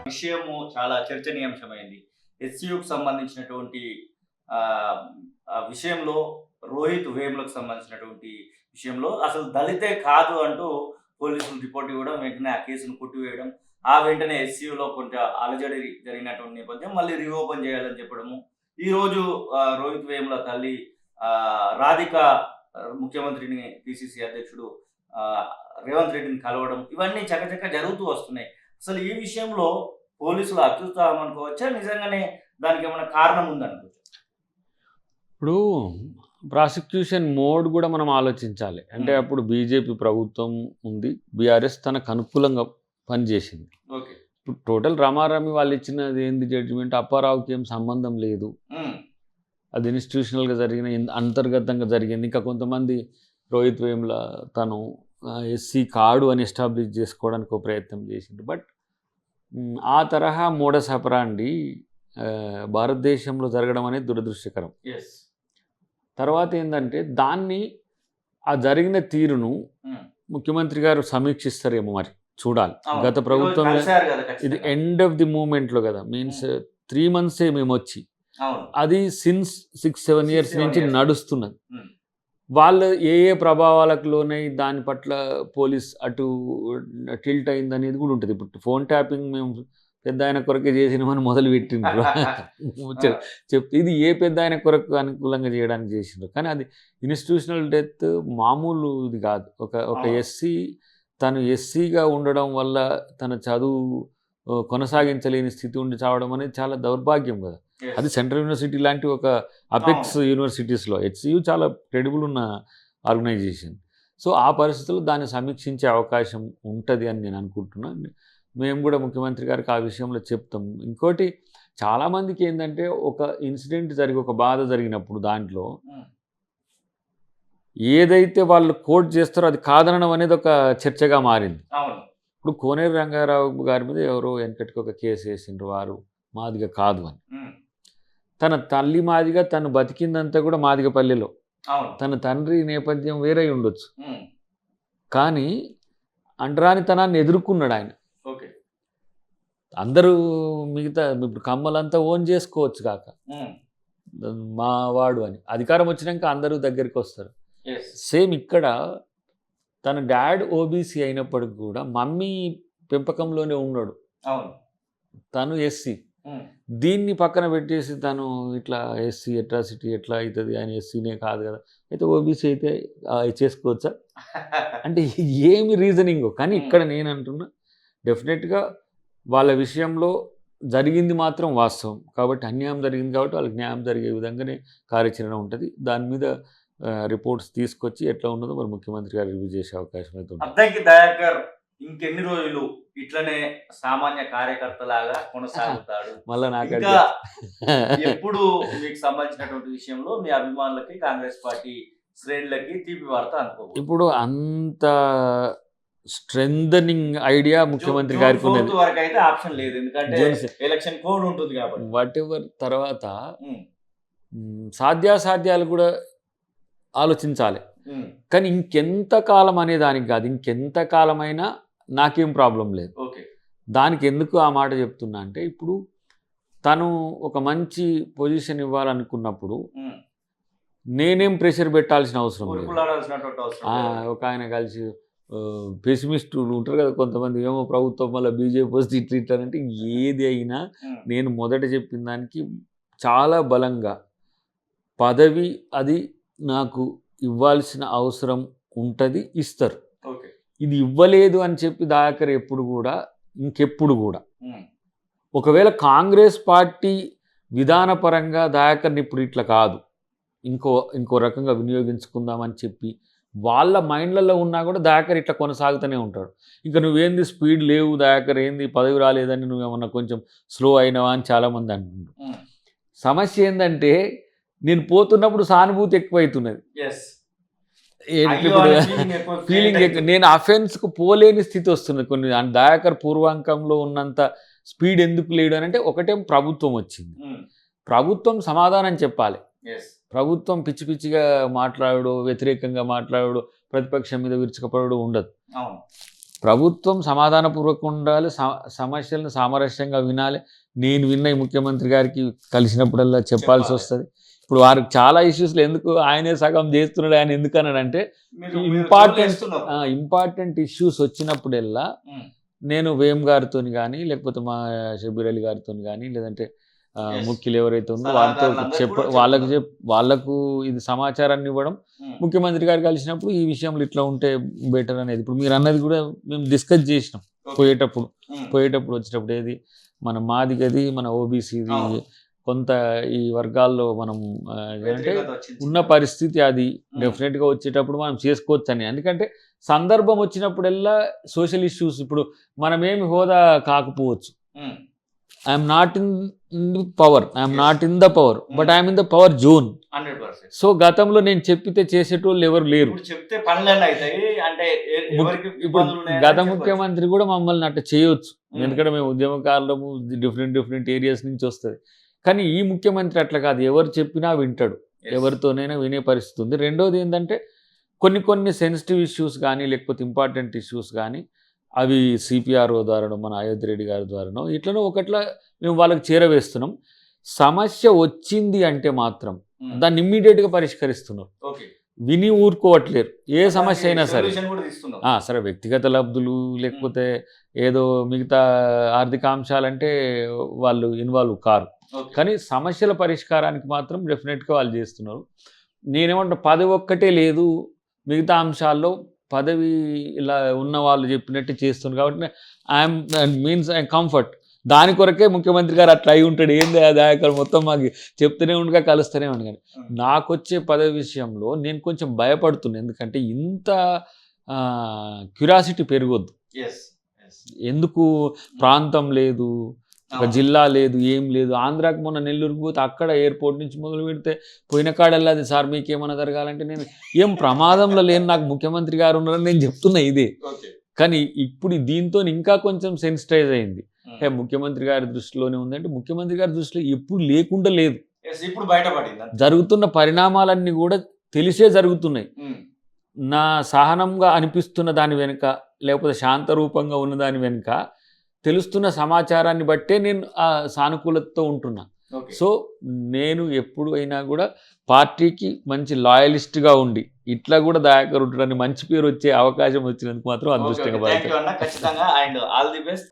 విషయము చాలా చర్చనీయాంశమైంది. ఎస్‌సీయూకి సంబంధించినటువంటి ఆహ్, ఆ విషయంలో రోహిత్ వేములకు సంబంధించినటువంటి విషయంలో అసలు దళితే కాదు అంటూ పోలీసులు రిపోర్ట్ ఇవ్వడం, వెంటనే ఆ కేసును కొట్టివేయడం, ఆ వెంటనే ఎస్‌సీయూలో కొంత అలజడి జరిగినటువంటి నేపథ్యం మళ్ళీ రీఓపెన్ చేయాలని చెప్పడము. ఈరోజు రోహిత్ వేముల తల్లి రాధిక ముఖ్యమంత్రిని, పిసిసి అధ్యక్షుడు ఆహ్, రేవంత్ రెడ్డిని కలవడం ఇవన్నీ చకచకా జరుగుతూ వస్తున్నాయి. అసలు ఈ విషయంలో పోలీసుల అత్యుత్సాహం అనుకోవచ్చా? నిజంగానే దానికేమన్నా కారణం ఉందనుకోవచ్చా? ఇప్పుడు ప్రాసిక్యూషన్ మోడ్ కూడా మనం ఆలోచించాలి. అంటే అప్పుడు బీజేపీ ప్రభుత్వం ఉంది. బీఆర్ఎస్ తనకు అనుకూలంగా పనిచేసింది. ఓకే. ఇప్పుడు టోటల్ రమారమి వాళ్ళు ఇచ్చినది ఏంది జడ్జిమెంట్, అప్పారావుకి ఏం సంబంధం లేదు. అది ఇన్స్టిట్యూషనల్‌గా జరిగిన అంతర్గతంగా జరిగింది. ఇంకా కొంతమంది రోహిత్ వేముల తను ఎస్సీ కాడు అని ఎస్టాబ్లిష్ చేసుకోవడానికి ఒక ప్రయత్నం చేసిండు. బట్ ఆ తరహా మోడస్ ఆపరాండి భారతదేశంలో జరగడం అనేది దురదృష్టకరం. తర్వాత ఏంటంటే దాన్ని ఆ జరిగిన తీరును ముఖ్యమంత్రి గారు సమీక్షిస్తారేమో మరి చూడాలి. గత ప్రభుత్వం ఇది ఎండ్ ఆఫ్ ది మూమెంట్లో కదా, మీన్స్ 3 monthsే మేము వచ్చి, అది సిన్స్ 6-7 years నుంచి నడుస్తున్నది. వాళ్ళు ఏ ప్రభావాలకు లోనై దాని పట్ల పోలీస్ అటు టిల్ట్ అయింది అనేది కూడా ఉంటుంది. ఇప్పుడు ఫోన్ ట్యాపింగ్ మేము పెద్ద ఆయన కొరకే చేసినామని మొదలు పెట్టిండ్రు చెప్తే, ఇది ఏ పెద్ద ఆయన కొరకు అనుకూలంగా చేయడానికి చేసిండ్రు. కానీ అది ఇన్స్టిట్యూషనల్ డెత్ మామూలు ఇది కాదు. ఒక ఎస్సీ తను ఎస్సీగా ఉండడం వల్ల తన చదువు కొనసాగించలేని స్థితి ఉండి చావడం అనేది చాలా దౌర్భాగ్యం కదా. అది సెంట్రల్ యూనివర్సిటీ లాంటి ఒక అపెక్స్ యూనివర్సిటీస్లో హెచ్సియు చాలా క్రెడిబుల్ ఉన్న ఆర్గనైజేషన్. సో ఆ పరిస్థితుల్లో దాన్ని సమీక్షించే అవకాశం ఉంటుంది అని నేను అనుకుంటున్నాను. మేము కూడా ముఖ్యమంత్రి గారికి ఆ విషయంలో చెప్తాం. ఇంకోటి చాలామందికి ఏంటంటే, ఒక ఇన్సిడెంట్ జరిగి ఒక బాధ జరిగినప్పుడు దాంట్లో ఏదైతే వాళ్ళు కోట్ చేస్తారో అది కాదనడం అనేది ఒక చర్చగా మారింది. ఇప్పుడు కోనేరు రంగారావు గారి మీద ఎవరో వెనకటికి ఒక కేసు వేసిండ్రు, వారు మాదిగ కాదు అని. తన తల్లి మాదిగ, తను బతికిందంతా కూడా మాదిగపల్లెలో. తన తండ్రి నేపథ్యం వేరే ఉండొచ్చు, కానీ అంటరానితనాన్ని ఎదుర్కొన్నాడు ఆయన. అందరూ మిగతా ఇప్పుడు కమ్మలంతా ఓన్ చేసుకోవచ్చు కాక మా వాడు అని అధికారం వచ్చినాక అందరూ దగ్గరికి వస్తారు. సేమ్ ఇక్కడ తన డాడ్ ఓబీసీ అయినప్పటికి కూడా మమ్మీ పెంపకంలోనే ఉన్నాడు. తను ఎస్సీ. దీన్ని పక్కన పెట్టేసి తను ఇట్లా ఎస్సీ అట్రాసిటీ ఎట్లా అవుతుంది, ఆయన ఎస్సీనే కాదు కదా, అయితే ఓబీసీ అయితే చేసుకోవచ్చా అంటే ఏమి రీజనింగ్. కానీ ఇక్కడ నేను అంటున్నా, డెఫినెట్గా వాళ్ళ విషయంలో జరిగింది మాత్రం వాస్తవం కాబట్టి, అన్యాయం జరిగింది కాబట్టి వాళ్ళకి న్యాయం జరిగే విధంగానే కార్యాచరణ ఉంటుంది. దాని మీద రిపోర్ట్స్ తీసుకొచ్చి ఎట్లా ఉన్నదో మరి ముఖ్యమంత్రి గారు రివ్యూ చేసే అవకాశం అయితే ఉంటుంది. అద్దంకి దయాకర్ ఇంకెన్ని రోజులు ఇట్లనే సామాన్య కార్యకర్తలాగా కొనసాగుతాడు? మళ్ళీ నాకు ఎప్పుడు మీకు సంబంధించినటువంటి విషయంలో మీ అభిమానులకి, కాంగ్రెస్ పార్టీ శ్రేణులకి తీపి వార్త అనుకో. ఇప్పుడు అంత స్ట్రెంథనింగ్ ఐడియా ముఖ్యమంత్రి గారికి ఉన్నది. వరకు అయితే ఆప్షన్ లేదు, ఎందుకంటే ఎలక్షన్ కోడ్ ఉంటుంది కాబట్టి. వాట్ ఎవర్ తర్వాత సాధ్యాసాధ్యాలు కూడా ఆలోచించాలి. కానీ ఇంకెంత కాలం అనే దానికి కాదు, ఇంకెంత కాలమైనా నాకేం ప్రాబ్లం లేదు. దానికి ఎందుకు ఆ మాట చెప్తున్నా అంటే, ఇప్పుడు తను ఒక మంచి పొజిషన్ ఇవ్వాలనుకున్నప్పుడు నేనేం ప్రెషర్ పెట్టాల్సిన అవసరం లేదు. ఒక ఆయన కలిసి పెసిమిస్టులు ఉంటారు కదా కొంతమంది, ఏమో ప్రభుత్వం వల్ల బీజేపీ వస్తే ఇట్లంటే, ఏది అయినా నేను మొదట చెప్పిన దానికి చాలా బలంగా పదవి అది నాకు ఇవ్వాల్సిన అవసరం ఉంటుంది, ఇస్తారు. ఇది ఇవ్వలేదు అని చెప్పి దయాకర్ ఎప్పుడు కూడా, ఇంకెప్పుడు కూడా, ఒకవేళ కాంగ్రెస్ పార్టీ విధానపరంగా దయాకర్ని ఇప్పుడు ఇట్లా కాదు ఇంకో రకంగా వినియోగించుకుందామని చెప్పి వాళ్ళ మైండ్లలో ఉన్నా కూడా దయాకర్ ఇట్లా కొనసాగుతూనే ఉంటాడు. ఇంకా నువ్వేంది స్పీడ్ లేవు దయాకర్, ఏంది పదవి రాలేదని నువ్వేమన్నా కొంచెం స్లో అయినావా అని చాలామంది అంటున్నారు. సమస్య ఏంటంటే, నేను పోతున్నప్పుడు సానుభూతి ఎక్కువైతున్నది, ఫీలింగ్ ఎక్కువ. నేను అఫెన్స్కు పోలేని స్థితి వస్తున్నది కొన్ని. దయాకర్ పూర్వాంకంలో ఉన్నంత స్పీడ్ ఎందుకు లేడు అని అంటే, ఒకటేం ప్రభుత్వం వచ్చింది, ప్రభుత్వం సమాధానం చెప్పాలి. ప్రభుత్వం పిచ్చి పిచ్చిగా మాట్లాడు, వ్యతిరేకంగా మాట్లాడు, ప్రతిపక్షం మీద విరుచుకపడు ఉండదు. ప్రభుత్వం సమాధానపూర్వకంగా ఉండాలి, సమస్యలను సామరస్యంగా వినాలి. నేను విన్న ఈ ముఖ్యమంత్రి గారికి కలిసినప్పుడల్లా చెప్పాల్సి వస్తుంది. ఇప్పుడు వారికి చాలా ఇష్యూస్లో ఎందుకు ఆయనే సగం చేస్తున్నాడు, ఆయన ఎందుకు అన్నాడంటే ఇంపార్టెంట్ ఇష్యూస్ వచ్చినప్పుడల్లా నేను వేమ్ గారితో కానీ, లేకపోతే మా షబీర్ అలీ గారితో కానీ, లేదంటే ముఖ్యులు ఎవరైతే ఉందో వారితో వాళ్ళకు ఇది సమాచారాన్ని ఇవ్వడం, ముఖ్యమంత్రి గారు కలిసినప్పుడు ఈ విషయంలో ఇట్లా ఉంటే బెటర్ అనేది. ఇప్పుడు మీరు అన్నది కూడా మేము డిస్కస్ చేసినాం పోయేటప్పుడు వచ్చేటప్పుడు. ఏది మన మాదిగది, మన ఓబీసీది, కొంత ఈ వర్గాల్లో మనం అంటే ఉన్న పరిస్థితి అది డెఫినెట్గా వచ్చేటప్పుడు మనం చేసుకోవచ్చు అని. ఎందుకంటే సందర్భం వచ్చినప్పుడల్లా సోషల్ ఇష్యూస్, ఇప్పుడు మనమేమి హోదా కాకపోవచ్చు, I'm not in power, I'm not in the power, but I'm in the power zone. So గతంలో నేను చెప్పితే చేసేటోళ్ళు ఎవరు లేరు. ఇప్పుడు గత ముఖ్యమంత్రి కూడా మమ్మల్ని అట్లా చేయొచ్చు, ఎందుకంటే మేము ఉద్యమకారులము, డిఫరెంట్ ఏరియాస్ నుంచి వస్తుంది. కానీ ఈ ముఖ్యమంత్రి అట్లా కాదు, ఎవరు చెప్పినా వింటాడు, ఎవరితోనైనా వినే పరిస్థితి ఉంది. రెండోది ఏంటంటే కొన్ని సెన్సిటివ్ ఇష్యూస్ కానీ, లేకపోతే ఇంపార్టెంట్ ఇష్యూస్ కానీ, అవి సిపిఆర్ఓ ద్వారానో, మన అయోధ్య రెడ్డి గారి ద్వారానో, ఇట్లనో ఒకట్లా మేము వాళ్ళకి చేరవేస్తున్నాం. సమస్య వచ్చింది అంటే మాత్రం దాన్ని ఇమ్మీడియట్గా పరిష్కరిస్తున్నాం, విని ఊరుకోవట్లేరు. ఏ సమస్య అయినా సరే, సరే వ్యక్తిగత లబ్ధులు లేకపోతే ఏదో మిగతా ఆర్థిక అంశాలంటే వాళ్ళు ఇన్వాల్వ్ కారు, కానీ సమస్యల పరిష్కారానికి మాత్రం డెఫినెట్గా వాళ్ళు చేస్తున్నారు. నేనేమంటా, పదవి ఒక్కటే లేదు, మిగతా అంశాల్లో పదవి ఇలా ఉన్న వాళ్ళు చెప్పినట్టు చేస్తున్నారు కాబట్టి ఐఎమ్ కంఫర్ట్. దాని కొరకే ముఖ్యమంత్రి గారు అట్లా అయి ఉంటాడు. ఏంది అది అక్కడ మొత్తం మాకు చెప్తూనే ఉండగా కలుస్తూనే ఉండు. కానీ నాకు వచ్చే పదవి విషయంలో నేను కొంచెం భయపడుతున్నాను, ఎందుకంటే ఇంత క్యూరియాసిటీ పెరగొద్దు. ఎందుకు ప్రాంతం లేదు, ఒక జిల్లా లేదు, ఏం లేదు. ఆంధ్రాకి మొన్న నెల్లూరుకు పోతే అక్కడ ఎయిర్పోర్ట్ నుంచి మొదలు పెడితే పోయిన కాడల్లాది సార్ మీకేమన్నా జరగాలంటే నేను ఏం ప్రమాదంలో లేని, నాకు ముఖ్యమంత్రి గారు ఉన్నారని నేను చెప్తున్నా ఇదే. కానీ ఇప్పుడు దీంతో ఇంకా కొంచెం సెన్సిటైజ్ అయింది. ముఖ్యమంత్రి గారి దృష్టిలోనే ఉందంటే ముఖ్యమంత్రి గారి దృష్టిలో ఎప్పుడు లేకుండా లేదు. ఇప్పుడు బయటపడింది, జరుగుతున్న పరిణామాలన్నీ కూడా తెలిసే జరుగుతున్నాయి. నా సహనంగా అనిపిస్తున్న దాని వెనుక, లేకపోతే శాంతరూపంగా ఉన్న దాని వెనుక తెలుస్తున్న సమాచారాన్ని బట్టే నేను ఆ సానుకూలతతో ఉంటున్నా. సో నేను ఎప్పుడు అయినా కూడా పార్టీకి మంచి లాయలిస్ట్గా ఉండి ఇట్లా కూడా దయాకర్ ఉంటాడని మంచి పేరు వచ్చే అవకాశం వచ్చినందుకు మాత్రం అదృష్టంగా భావిస్తాను. ఖచ్చితంగా అండ్ ఆల్ ది బెస్ట్.